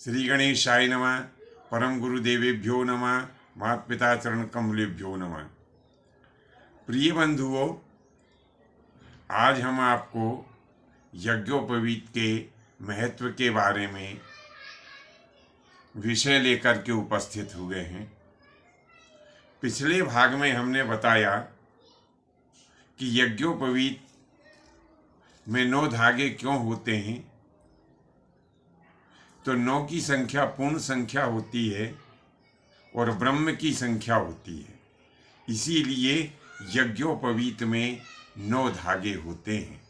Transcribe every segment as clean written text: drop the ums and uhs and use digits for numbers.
श्री गणेशाय नमः। परम गुरुदेवेभ्यो नमः। माता पिता चरण कमलेभ्यो नमः। प्रिय बंधुओं, आज हम आपको यज्ञोपवीत के महत्व के बारे में विषय लेकर के उपस्थित हुए हैं। पिछले भाग में हमने बताया कि यज्ञोपवीत में 9 धागे क्यों होते हैं। तो 9 की संख्या पूर्ण संख्या होती है और ब्रह्म की संख्या होती है, इसीलिए यज्ञोपवीत में 9 धागे होते हैं।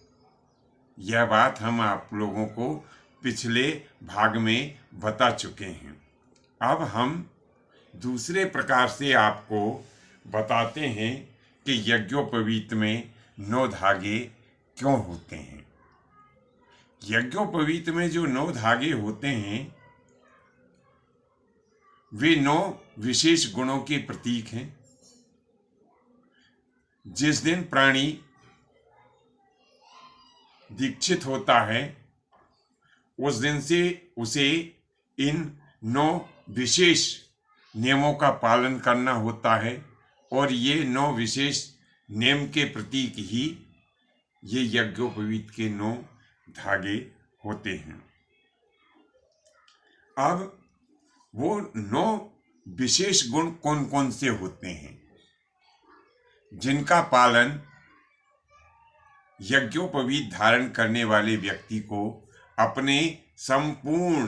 यह बात हम आप लोगों को पिछले भाग में बता चुके हैं। अब हम दूसरे प्रकार से आपको बताते हैं कि यज्ञोपवीत में 9 धागे क्यों होते हैं। यज्ञोपवीत में जो 9 धागे होते हैं वे 9 विशेष गुणों के प्रतीक हैं। जिस दिन प्राणी दीक्षित होता है उस दिन से उसे इन 9 विशेष नियमों का पालन करना होता है और ये 9 विशेष नियम के प्रतीक ही ये यज्ञोपवीत के 9 धागे होते हैं। अब वो 9 विशेष गुण कौन कौन से होते हैं जिनका पालन यज्ञोपवीत धारण करने वाले व्यक्ति को अपने संपूर्ण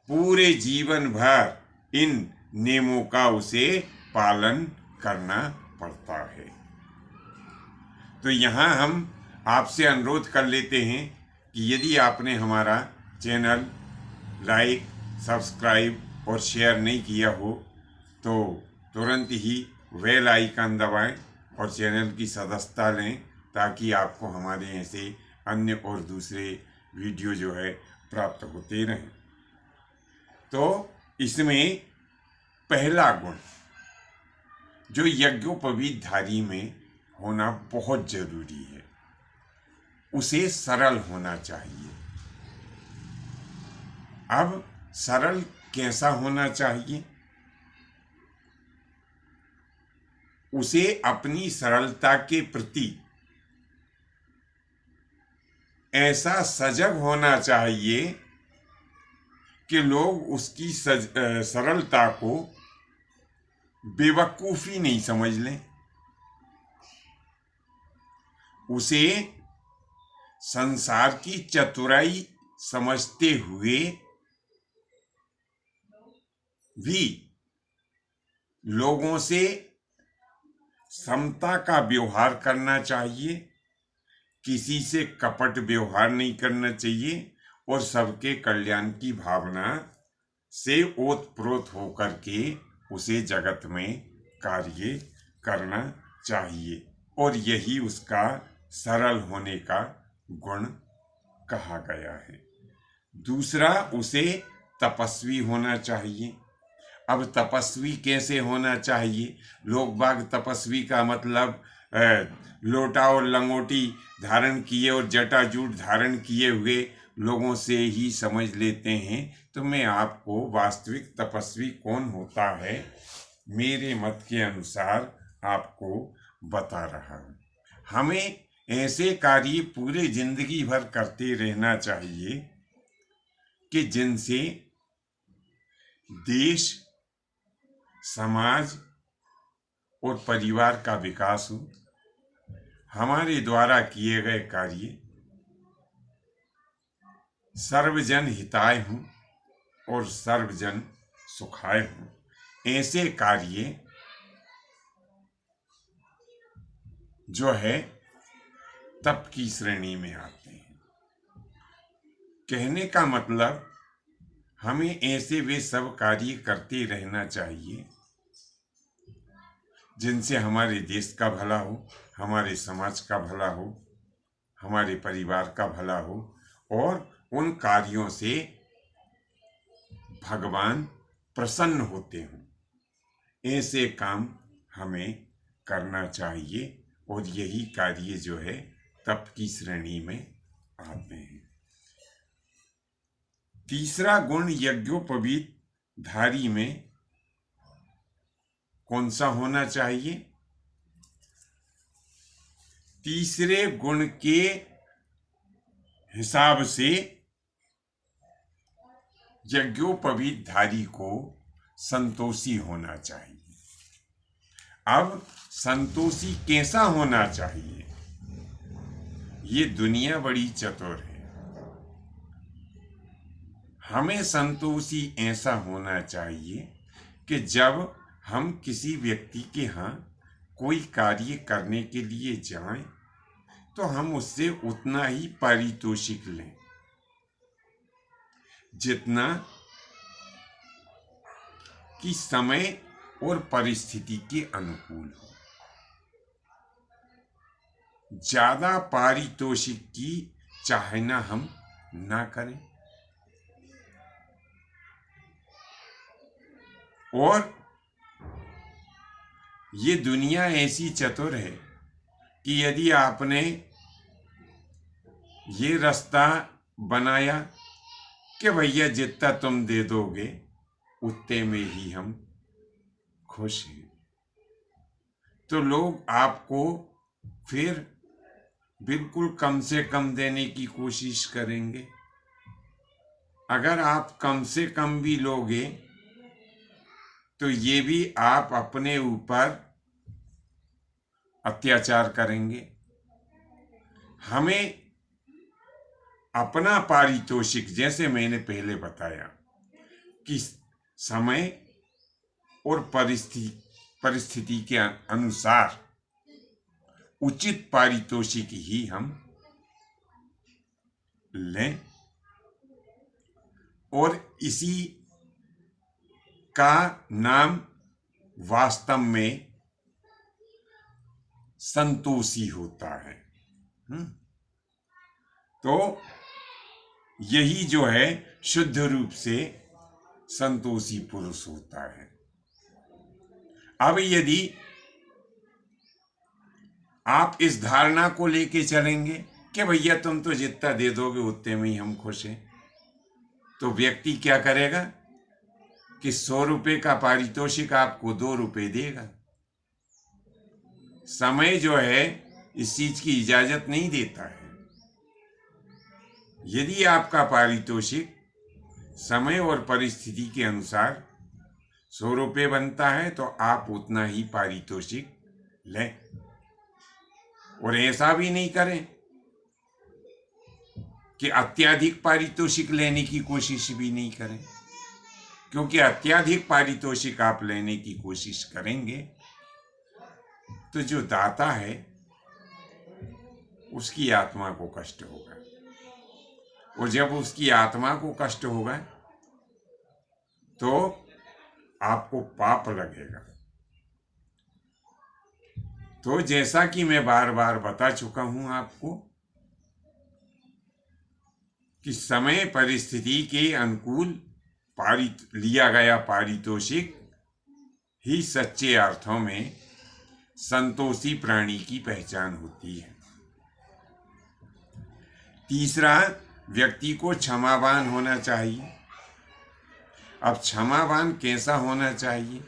पूरे जीवन भर इन नियमों का उसे पालन करना पड़ता है। तो यहाँ हम आपसे अनुरोध कर लेते हैं कि यदि आपने हमारा चैनल लाइक, सब्सक्राइब और शेयर नहीं किया हो तो तुरंत ही बेल आइकन दबाएं और चैनल की सदस्यता लें, ताकि आपको हमारे ऐसे अन्य और दूसरे वीडियो जो है प्राप्त होते रहें। तो इसमें पहला गुण जो यज्ञोपवीत धारी में होना बहुत जरूरी है, उसे सरल होना चाहिए। अब सरल कैसा होना चाहिए? उसे अपनी सरलता के प्रति ऐसा सजग होना चाहिए कि लोग उसकी सरलता को बेवकूफी नहीं समझ लें। उसे संसार की चतुराई समझते हुए भी लोगों से समता का व्यवहार करना चाहिए, किसी से कपट व्यवहार नहीं करना चाहिए और सबके कल्याण की भावना से ओतप्रोत होकर के उसे जगत में कार्य करना चाहिए, और यही उसका सरल होने का गुण कहा गया है। दूसरा, उसे तपस्वी होना चाहिए। अब तपस्वी कैसे होना चाहिए? लोग बाग तपस्वी का मतलब लोटा और लंगोटी धारण किए और जटाजूट धारण किए हुए लोगों से ही समझ लेते हैं। तो मैं आपको वास्तविक तपस्वी कौन होता है मेरे मत के अनुसार आपको बता रहा हूँ। हमें ऐसे कार्य पूरे जिंदगी भर करते रहना चाहिए कि जिनसे देश, समाज और परिवार का विकास हो। हमारे द्वारा किए गए कार्य सर्वजन हिताय हों और सर्वजन सुखाय हों। ऐसे कार्य जो है तप की श्रेणी में आते हैं। कहने का मतलब हमें ऐसे वे सब कार्य करते रहना चाहिए जिनसे हमारे देश का भला हो, हमारे समाज का भला हो, हमारे परिवार का भला हो, और उन कार्यों से भगवान प्रसन्न होते हों। ऐसे काम हमें करना चाहिए और यही कार्य जो है तप की श्रेणी में आते हैं। तीसरा गुण यज्ञोपवीत धारी में कौन सा होना चाहिए? तीसरे गुण के हिसाब से यज्ञोपवीत धारी को संतोषी होना चाहिए। अब संतोषी कैसा होना चाहिए? ये दुनिया बड़ी चतुर है। हमें संतोषी ऐसा होना चाहिए कि जब हम किसी व्यक्ति के यहाँ कोई कार्य करने के लिए जाएं तो हम उससे उतना ही पारितोषिक लें जितना कि समय और परिस्थिति के अनुकूल हो। ज्यादा पारितोषिक की चाहना हम ना करें। और ये दुनिया ऐसी चतुर है कि यदि आपने ये रास्ता बनाया कि भैया जितना तुम दे दोगे उतने में ही हम खुश हैं, तो लोग आपको फिर बिल्कुल कम से कम देने की कोशिश करेंगे। अगर आप कम से कम भी लोगे तो ये भी आप अपने ऊपर अत्याचार करेंगे। हमें अपना पारितोषिक, जैसे मैंने पहले बताया कि समय और परिस्थिति के अनुसार उचित पारितोषिक ही हम लें, और इसी का नाम वास्तव में संतोषी होता है। तो यही जो है शुद्ध रूप से संतोषी पुरुष होता है। अब यदि आप इस धारणा को लेके चलेंगे कि भैया तुम तो जितना दे दोगे उतने में ही हम खुश हैं, तो व्यक्ति क्या करेगा कि 100 रुपए का पारितोषिक आपको 2 रुपए देगा। समय जो है इस चीज की इजाजत नहीं देता है। यदि आपका पारितोषिक समय और परिस्थिति के अनुसार 100 रुपये बनता है तो आप उतना ही पारितोषिक लें, और ऐसा भी नहीं करें कि अत्यधिक पारितोषिक लेने की कोशिश भी नहीं करें, क्योंकि अत्यधिक पारितोषिक आप लेने की कोशिश करेंगे तो जो दाता है उसकी आत्मा को कष्ट होगा, और जब उसकी आत्मा को कष्ट होगा तो आपको पाप लगेगा। तो जैसा कि मैं बार बार बता चुका हूं आपको कि समय परिस्थिति के अनुकूल लिया गया पारितोषिक ही सच्चे अर्थों में संतोषी प्राणी की पहचान होती है। तीसरा, व्यक्ति को क्षमावान होना चाहिए। अब क्षमावान कैसा होना चाहिए?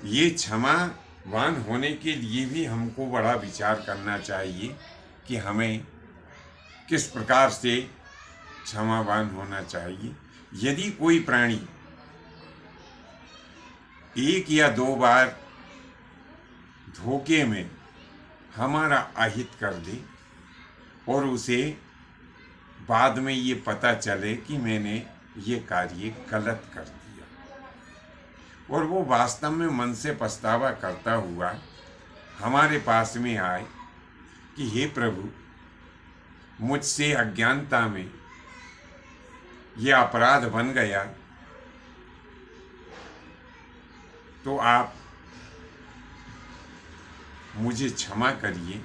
ये क्षमावान होने के लिए भी हमको बड़ा विचार करना चाहिए कि हमें किस प्रकार से क्षमावान होना चाहिए। यदि कोई प्राणी 1 या 2 बार धोखे में हमारा अहित कर दे और उसे बाद में ये पता चले कि मैंने ये कार्य गलत कर दिया, और वो वास्तव में मन से पछतावा करता हुआ हमारे पास में आए कि हे प्रभु, मुझसे अज्ञानता में ये अपराध बन गया, तो आप मुझे क्षमा करिए,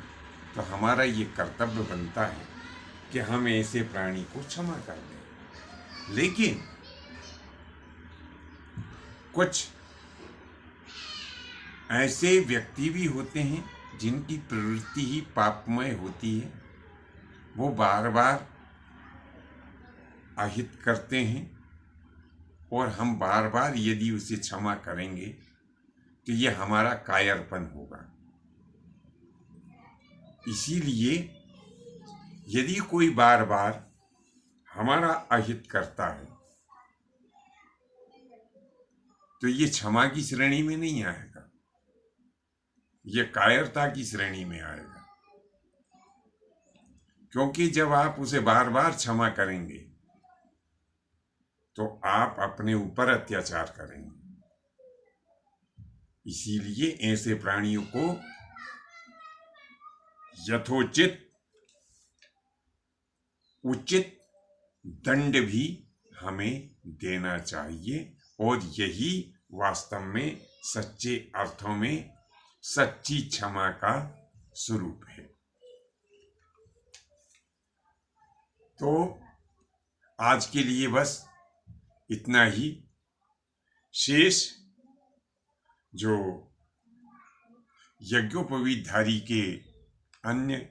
तो हमारा ये कर्तव्य बनता है कि हम ऐसे प्राणी को क्षमा कर दें। लेकिन कुछ ऐसे व्यक्ति भी होते हैं जिनकी प्रवृत्ति ही पापमय होती है। वो बार बार अहित करते हैं और हम बार बार यदि उसे क्षमा करेंगे तो ये हमारा कायरपन होगा। इसीलिए यदि कोई बार बार हमारा अहित करता है तो ये क्षमा की श्रेणी में नहीं आएगा, ये कायरता की श्रेणी में आएगा। क्योंकि जब आप उसे बार बार क्षमा करेंगे तो आप अपने ऊपर अत्याचार करेंगे। इसीलिए ऐसे प्राणियों को यथोचित उचित दंड भी हमें देना चाहिए और यही वास्तव में सच्चे अर्थों में सच्ची क्षमा का स्वरूप है। तो आज के लिए बस इतना ही। शेष जो यज्ञोपवीतधारी के अन्य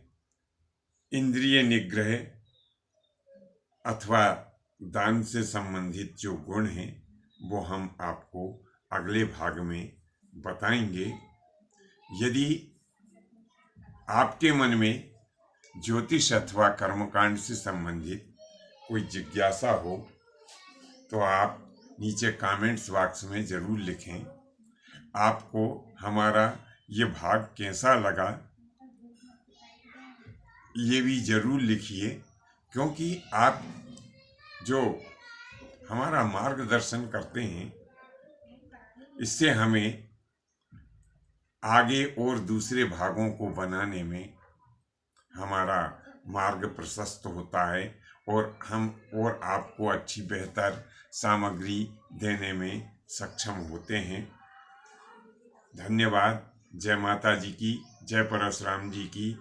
इंद्रिय निग्रह अथवा दान से संबंधित जो गुण हैं वो हम आपको अगले भाग में बताएंगे। यदि आपके मन में ज्योतिष अथवा कर्मकांड से संबंधित कोई जिज्ञासा हो तो आप नीचे कमेंट्स बॉक्स में ज़रूर लिखें। आपको हमारा ये भाग कैसा लगा ये भी ज़रूर लिखिए, क्योंकि आप जो हमारा मार्गदर्शन करते हैं इससे हमें आगे और दूसरे भागों को बनाने में हमारा मार्ग प्रशस्त होता है और हम और आपको अच्छी बेहतर सामग्री देने में सक्षम होते हैं। धन्यवाद। जय माता जी की, जय परशुराम जी की।